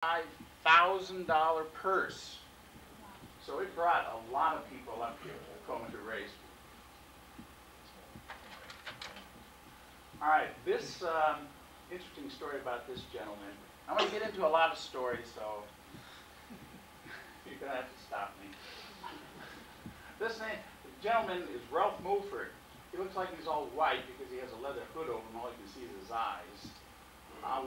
$5,000 purse. So it brought a lot of people up here to Tacoma to race. All right, this interesting story about this gentleman. I'm going to get into a lot of stories, so you're going to have to stop me. This gentleman is Ralph Mulford. He looks like he's all white because he has a leather hood over him. All you can see is his eyes.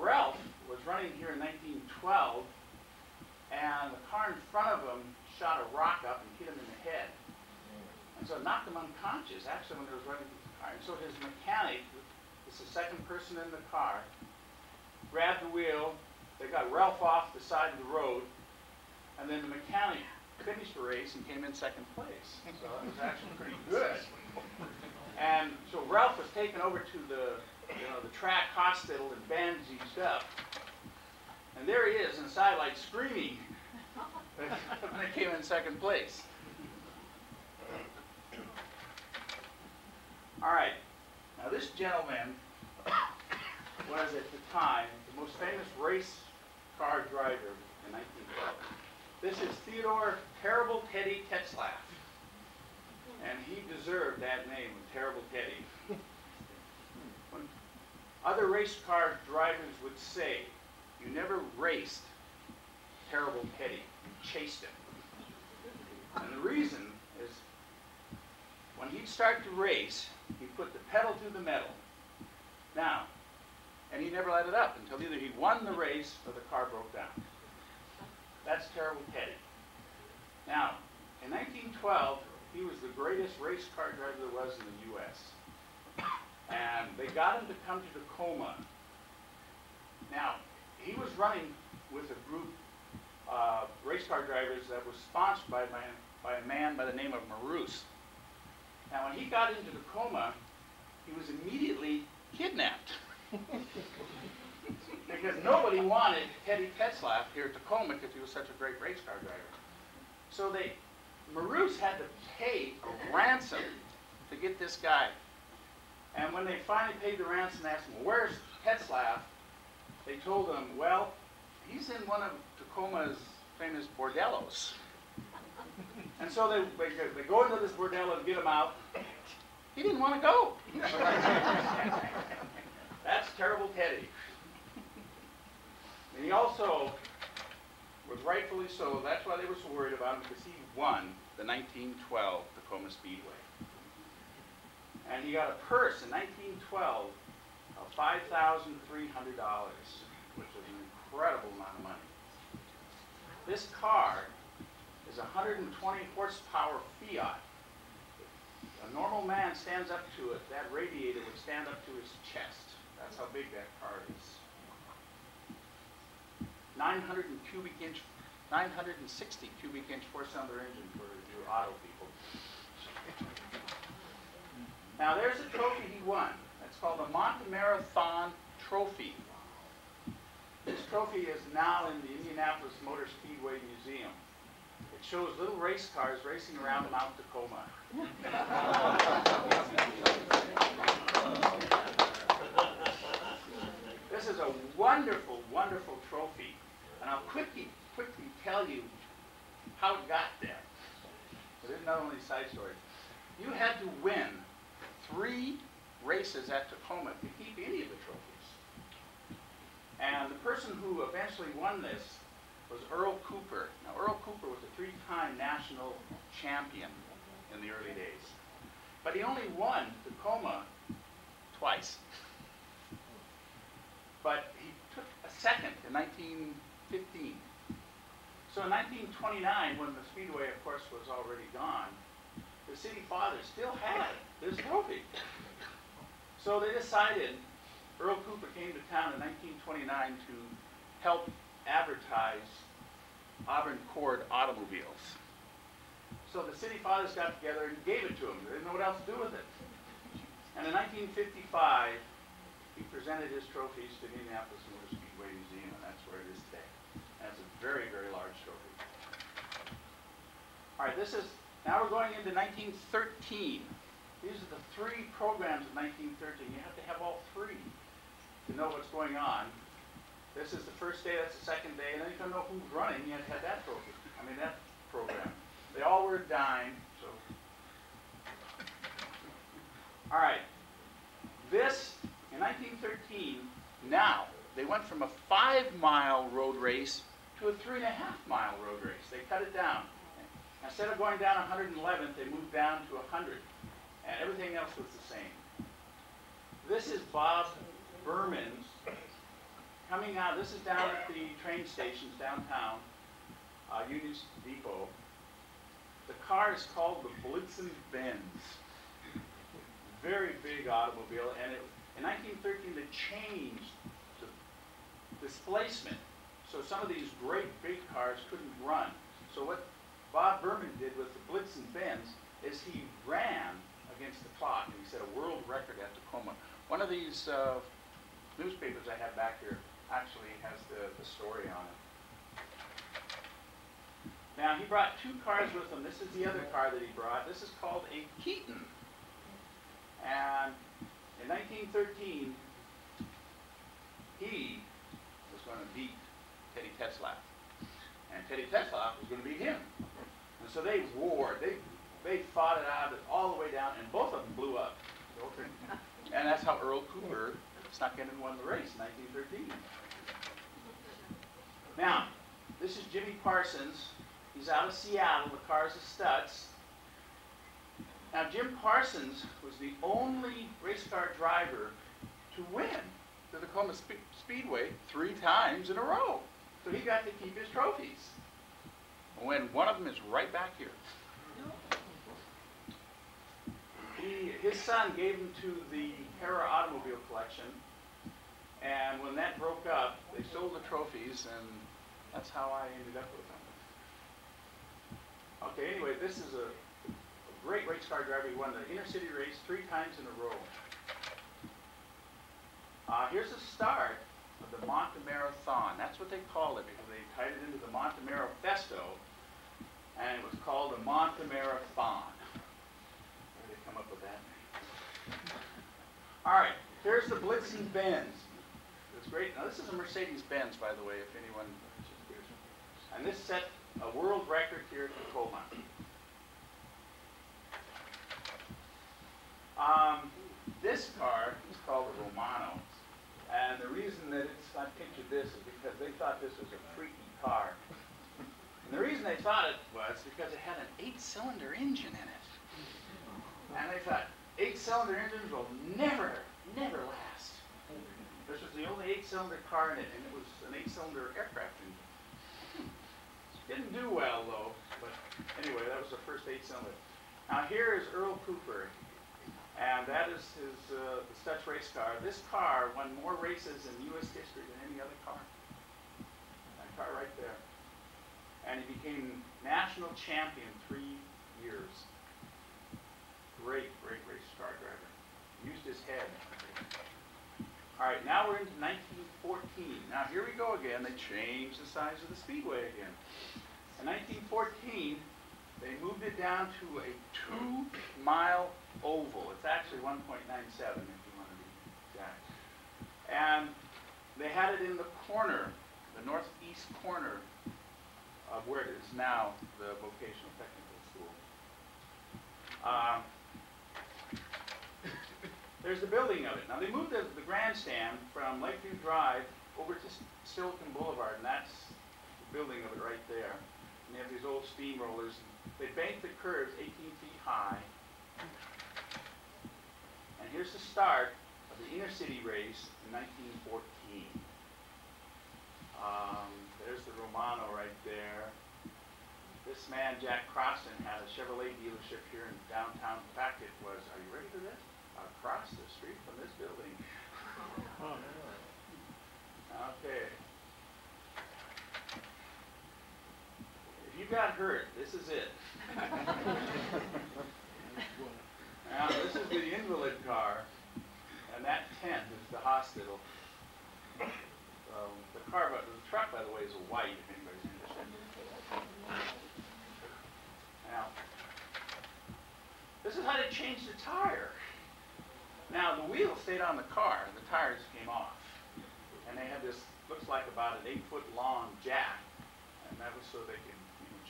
Ralph was running here in 1912, and the car in front of him shot a rock up and hit him in the head. And so it knocked him unconscious, actually, when he was running the car. And so his mechanic, this is the second person in the car, grabbed the wheel. They got Ralph off the side of the road, and then the mechanic finished the race and came in second place. So that was actually pretty good. And so Ralph was taken over to the track hospital and bandaged up. And there he is inside, like screaming when he came in second place. All right. Now this gentleman was at the time the most famous race car driver in 1912. This is Theodore Terrible Teddy Tetzlaff. And he deserved that name, Terrible Teddy. When other race car drivers would say, you never raced Terrible Teddy, you chased him. And the reason is, when he'd start to race, he'd put the pedal to the metal. Now, and he never let it up until either he won the race or the car broke down. That's Terrible Teddy. Now, in 1912, he was the greatest race car driver there was in the U.S. And they got him to come to Tacoma. Now, he was running with a group of race car drivers that was sponsored by a man by the name of Marouse. Now, when he got into Tacoma, he was immediately kidnapped. Because nobody wanted Teddy Tetzlaff here at Tacoma because he was such a great race car driver. So Marouse had to pay a ransom to get this guy. And when they finally paid the ransom and asked him, where's Tetzlaff? They told him, well, he's in one of Tacoma's famous bordellos. And so they go into this bordello and get him out. He didn't want to go. That's Terrible Teddy. And he also was rightfully so. That's why they were so worried about him, because he won the 1912 Tacoma Speedway. And he got a purse in 1912 of $5,300, which was an incredible amount of money. This car is a 120 horsepower Fiat. A normal man stands up to it, that radiator would stand up to his chest. That's how big that car is. 960 cubic inch four-cylinder engine for your auto people. Now there's a trophy he won. That's called the Monte Marathon Trophy. This trophy is now in the Indianapolis Motor Speedway Museum. It shows little race cars racing around Mount Tacoma. This is a wonderful, wonderful trophy. And I'll quickly tell you how it got there. But it's not only a side story. You had to win 3 races at Tacoma to keep any of the trophies. And the person who eventually won this was Earl Cooper. Now, Earl Cooper was a 3-time national champion in the early days. But he only won Tacoma twice. But he took a second in 1915. So in 1929, when the Speedway, of course, was already gone, the city fathers still had this trophy. So they decided, Earl Cooper came to town in 1929 to help advertise Auburn Cord automobiles. So the city fathers got together and gave it to him. They didn't know what else to do with it. And in 1955, he presented his trophies to the Indianapolis Motor Speedway Museum, and that's where it is today. And it's a very, very large trophy. All right, now we're going into 1913. These are the 3 programs of 1913. You have to have all 3 to know what's going on. This is the first day, that's the second day, and then you don't know who's running, you had that trophy. I mean, that program. They all were a dime, so. All right. This, in 1913, now, they went from a 5-mile road race to a 3.5-mile road race. They cut it down. Instead of going down 111th, they moved down to 100. And everything else was the same. This is Bob Berman coming out. This is down at the train stations downtown, Union Depot. The car is called the Blitzen-Benz. Very big automobile. And in 1913, they changed the displacement. So some of these great big cars couldn't run. So what Bob Berman did with the Blitzen-Benz is he ran against the clock, and he set a world record at Tacoma. One of these newspapers I have back here actually has the story on it. Now, he brought 2 cars with him. This is the other car that he brought. This is called a Keaton. And in 1913, he was going to beat Teddy Tetzlaff. And Teddy Tetzlaff was going to beat him. And so they warred. They fought it out all the way down, and both of them blew up. And that's how Earl Cooper snuck in and won the race in 1913. Now, this is Jimmy Parsons. He's out of Seattle. The car's a Stutz. Now, Jim Parsons was the only race car driver to win the Tacoma Speedway 3 times in a row. So he got to keep his trophies. When one of them is right back here. His son gave them to the Hera Automobile Collection, and when that broke up, they sold the trophies, and that's how I ended up with them. Okay, anyway, this is a great race car driver. He won the inner city race 3 times in a row. Here's the start of the Montemarathon. That's what they called it because they tied it into the Montemaro Festo, and it was called the Montemarathon. Where did they come up with that name? All right, here's the Blitzen-Benz. It's great. Now, this is a Mercedes-Benz, by the way, if anyone. And this set a world record here at Tacoma. This car is called the Romano. And the reason that I pictured this is because they thought this was a freaky car. And the reason they thought it was because it had an 8-cylinder engine in it. And they thought, 8-cylinder engines will never last. This was the only 8-cylinder car in it, and it was an 8-cylinder aircraft engine. Didn't do well, though. But anyway, that was the first 8-cylinder. Now here is Earl Cooper. And that is his the Stutz race car. This car won more races in U.S. history than any other car. That car right there. And he became national champion 3 years. Great race car driver. Used his head. All right, now we're into 1914. Now here we go again. They changed the size of the speedway again. In 1914, they moved it down to a 2-mile oval. It's actually 1.97 if you want to be exact. And they had it in the corner, the northeast corner of where it is now, the vocational technical school. There's the building of it. Now they moved the grandstand from Lakeview Drive over to Silicon Boulevard, and that's the building of it right there. And they have these old steamrollers. They banked the curves 18 feet high. And here's the start of the inner city race in 1914. There's the Romano right there. This man, Jack Crossan, had a Chevrolet dealership here in downtown. In fact, it was, are you ready for this? Across the street from this building. Oh, okay. If you got hurt, this is it. Now, this is the invalid car, and that tent is the hospital. The truck, by the way, is white, if anybody's interested. Now, this is how they changed the tire. Now, the wheel stayed on the car, and the tires came off. And they had this, looks like about an 8-foot long jack, and that was so they could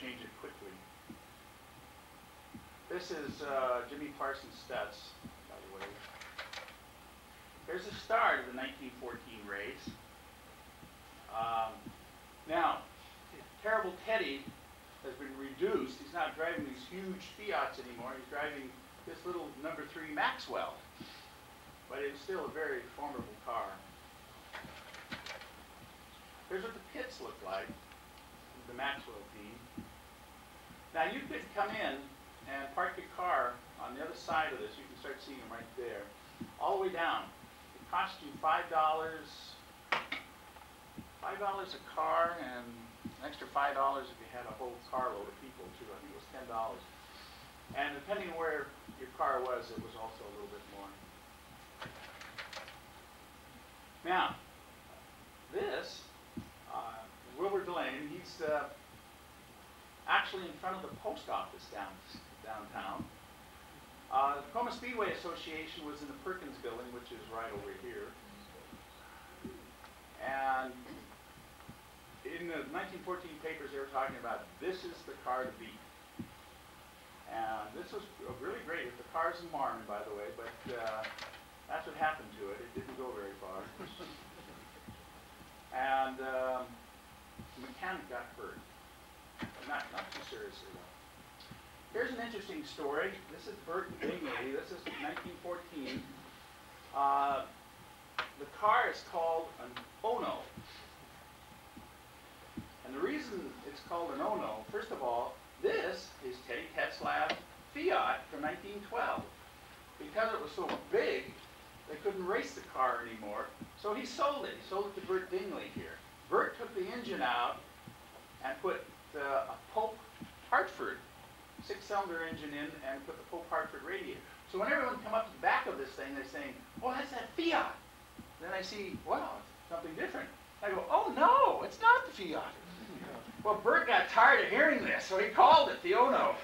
change it quickly. This is Jimmy Parsons' studs, by the way. There's the start of the 1914 race. Now, Terrible Teddy has been reduced. He's not driving these huge Fiats anymore. He's driving this little #3 Maxwell. But it's still a very formidable car. Here's what the pits look like, the Maxwell team. Now you could come in and park your car on the other side of this. You can start seeing them right there, all the way down. It cost you $5 a car, and an extra $5 if you had a whole carload of people too. I think it was $10. And depending on where your car was, it was also a little bit more. Now, this, Wilbur Delane, he's actually in front of the post office downtown. The Tacoma Speedway Association was in the Perkins building, which is right over here. And in the 1914 papers, they were talking about, this is the car to beat. And this was really great. The car's in Marmon, by the way, but that's what happened to it. It didn't go very far. And the mechanic got hurt. Not too seriously, though. Here's an interesting story. This is Bert Bingley. This is 1914. The car is called an Ono. And the reason it's called an Ono, first of all, this is Teddy Tetzlaff's Fiat from 1912. Because it was so big, they couldn't race the car anymore, so he sold it. He sold it to Bert Dingley here. Bert took the engine out and put a Pope Hartford 6-cylinder engine in and put the Pope Hartford radiator. So when everyone come up to the back of this thing, they're saying, oh, that's that Fiat. Then I see, wow, it's something different. I go, oh no, it's not the Fiat. Well, Bert got tired of hearing this, so he called it the Ono.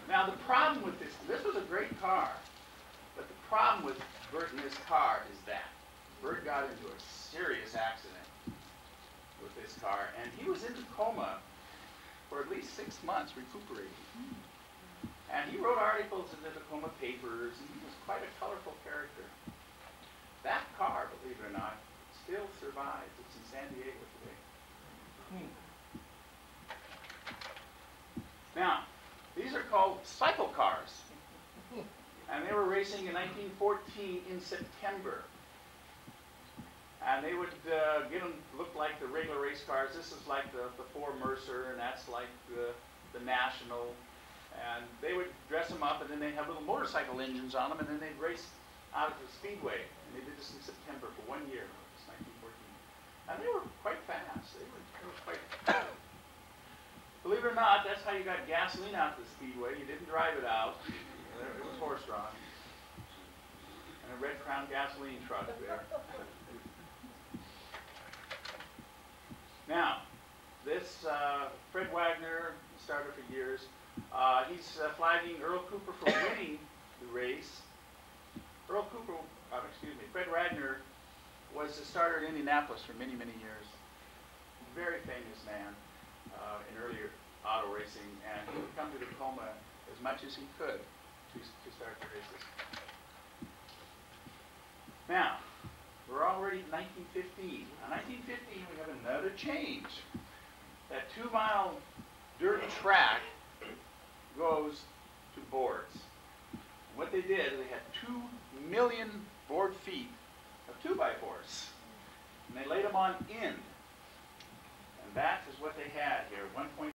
Now the problem with this was a great car, but the problem with Bert and his car is that Bert got into a serious accident with this car, and he was in Tacoma for at least 6 months recuperating. And he wrote articles in the Tacoma papers, and he was quite a colorful character. That car, believe it or not, still survives. It's in San Diego today. Now, these are called cycle cars. And they were racing in 1914 in September. And they would get them look like the regular race cars. This is like the Ford Mercer, and that's like the National. And they would dress them up, and then they'd have little motorcycle engines on them, and then they'd race out of the Speedway. And they did this in September for 1 year. It's 1914. And they were quite fast. They were quite... Believe it or not, that's how you got gasoline out of the Speedway. You didn't drive it out. It was horse-drawn. And a Red Crown gasoline truck there. Now, this Fred Wagner, starter for years, he's flagging Earl Cooper for winning the race. Fred Wagner was the starter in Indianapolis for many, many years. Very famous man in earlier auto racing, and he would come to Tacoma as much as he could to start the races. Now, we're already in 1915. Now, 1915, we have another change. That 2-mile dirt track goes to boards. And what they did, they had 2 million board feet of 2x4s. And they laid them on end. And that is what they had here, 1.5